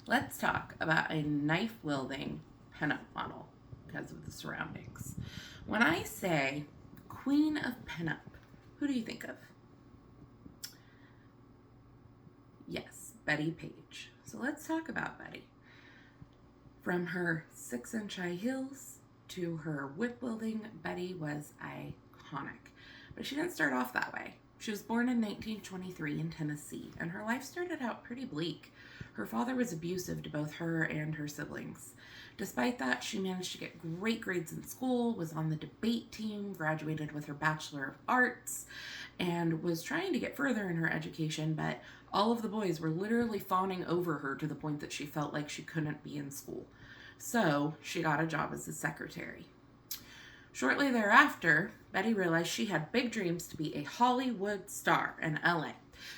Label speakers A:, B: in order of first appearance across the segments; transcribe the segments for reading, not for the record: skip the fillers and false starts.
A: let's talk about a knife-wielding pinup model because of the surroundings. When I say Queen of Pinup, who do you think of? Yes, Bettie Page. So let's talk about Betty. From her 6-inch high heels to her whip wielding, Betty was iconic. But she didn't start off that way. She was born in 1923 in Tennessee, and her life started out pretty bleak. Her father was abusive to both her and her siblings. Despite that, she managed to get great grades in school, was on the debate team, graduated with her Bachelor of Arts, and was trying to get further in her education, but all of the boys were literally fawning over her to the point that she felt like she couldn't be in school. So she got a job as a secretary. Shortly thereafter, Betty realized she had big dreams to be a Hollywood star in LA.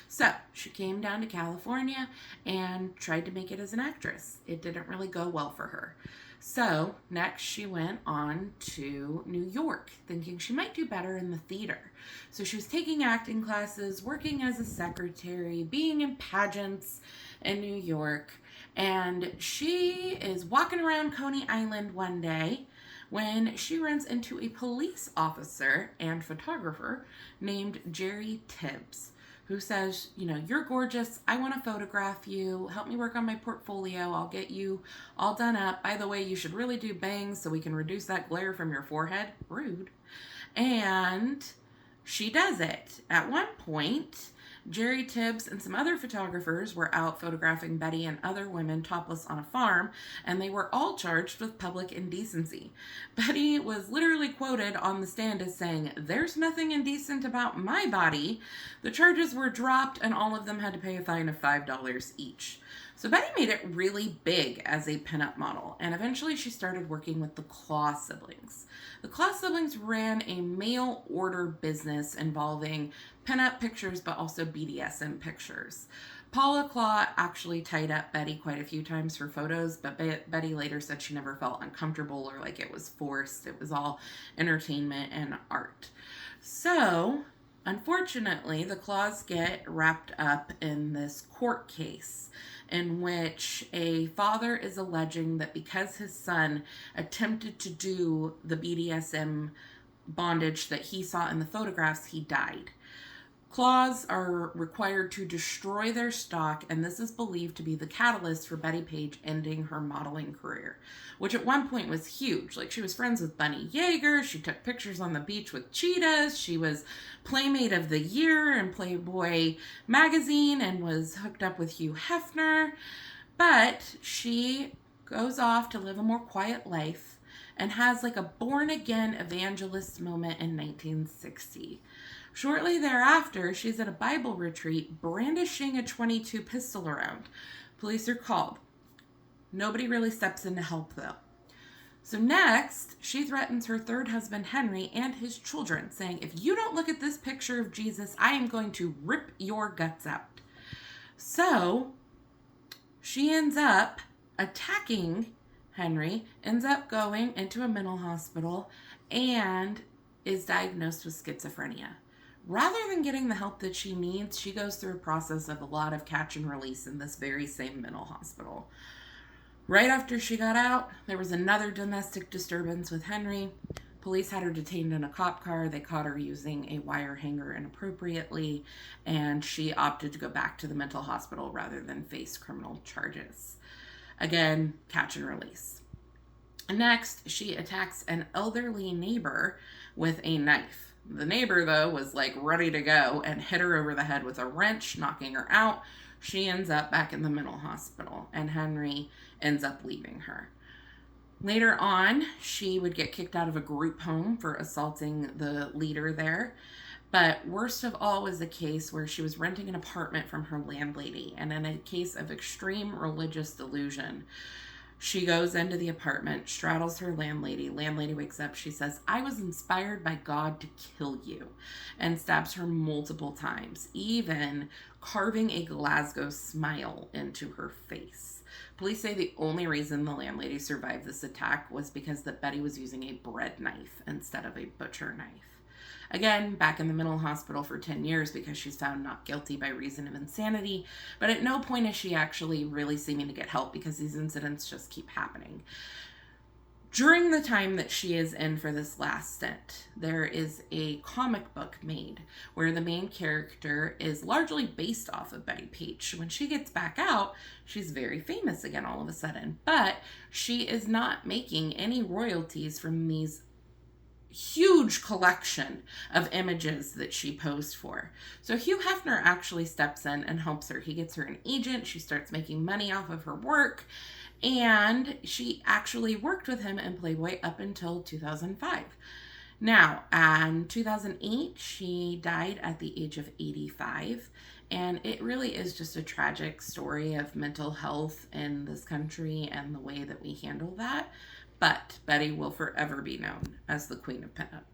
A: So she came down to California and tried to make it as an actress. It didn't really go well for her. So next she went on to New York, thinking she might do better in the theater. So she was taking acting classes, working as a secretary, being in pageants in New York, and she is walking around Coney Island one day when she runs into a police officer and photographer named Jerry Tibbs, who says, you're gorgeous. I want to photograph you. Help me work on my portfolio. I'll get you all done up. By the way, you should really do bangs so we can reduce that glare from your forehead. Rude. And she does it. At one point, Jerry Tibbs and some other photographers were out photographing Betty and other women topless on a farm, and they were all charged with public indecency. Betty was literally quoted on the stand as saying, "There's nothing indecent about my body." The charges were dropped, and all of them had to pay a fine of $5 each. So Betty made it really big as a pinup model, and eventually she started working with the Claw siblings. The Claw siblings ran a mail order business involving pinup pictures, but also BDSM pictures. Paula Claw actually tied up Betty quite a few times for photos, but Betty later said she never felt uncomfortable or like it was forced. It was all entertainment and art. So, unfortunately, the Claws get wrapped up in this court case in which a father is alleging that because his son attempted to do the BDSM bondage that he saw in the photographs, he died. Claws are required to destroy their stock, and this is believed to be the catalyst for Bettie Page ending her modeling career, which at one point was huge. Like, she was friends with Bunny Yeager, she took pictures on the beach with cheetahs, she was Playmate of the Year in Playboy magazine, and was hooked up with Hugh Hefner, but she goes off to live a more quiet life and has like a born-again evangelist moment in 1960. Shortly thereafter, she's at a Bible retreat brandishing a .22 pistol around. Police are called. Nobody really steps in to help, though. So next, she threatens her third husband, Henry, and his children, saying, "If you don't look at this picture of Jesus, I am going to rip your guts out." So she ends up attacking Henry, ends up going into a mental hospital, and is diagnosed with schizophrenia. Rather than getting the help that she needs, she goes through a process of a lot of catch and release in this very same mental hospital. Right after she got out, there was another domestic disturbance with Henry. Police had her detained in a cop car. They caught her using a wire hanger inappropriately, and she opted to go back to the mental hospital rather than face criminal charges. Again, catch and release. Next, she attacks an elderly neighbor with a knife. The neighbor, though, was like ready to go and hit her over the head with a wrench, knocking her out. She ends up back in the mental hospital, and Henry ends up leaving her. Later on, she would get kicked out of a group home for assaulting the leader there. But worst of all was the case where she was renting an apartment from her landlady, and in a case of extreme religious delusion, she goes into the apartment, straddles her landlady. Landlady wakes up. She says, "I was inspired by God to kill you," and stabs her multiple times, even carving a Glasgow smile into her face. Police say the only reason the landlady survived this attack was because that Betty was using a bread knife instead of a butcher knife. Again, back in the mental hospital for 10 years because she's found not guilty by reason of insanity. But at no point is she actually really seeming to get help because these incidents just keep happening. During the time that she is in for this last stint, there is a comic book made where the main character is largely based off of Bettie Page. When she gets back out, she's very famous again all of a sudden, but she is not making any royalties from these huge collection of images that she posed for. So Hugh Hefner actually steps in and helps her. He gets her an agent. She starts making money off of her work. And she actually worked with him in Playboy up until 2005. Now, in 2008, she died at the age of 85. And it really is just a tragic story of mental health in this country and the way that we handle that. But Betty will forever be known as the Queen of Pinup.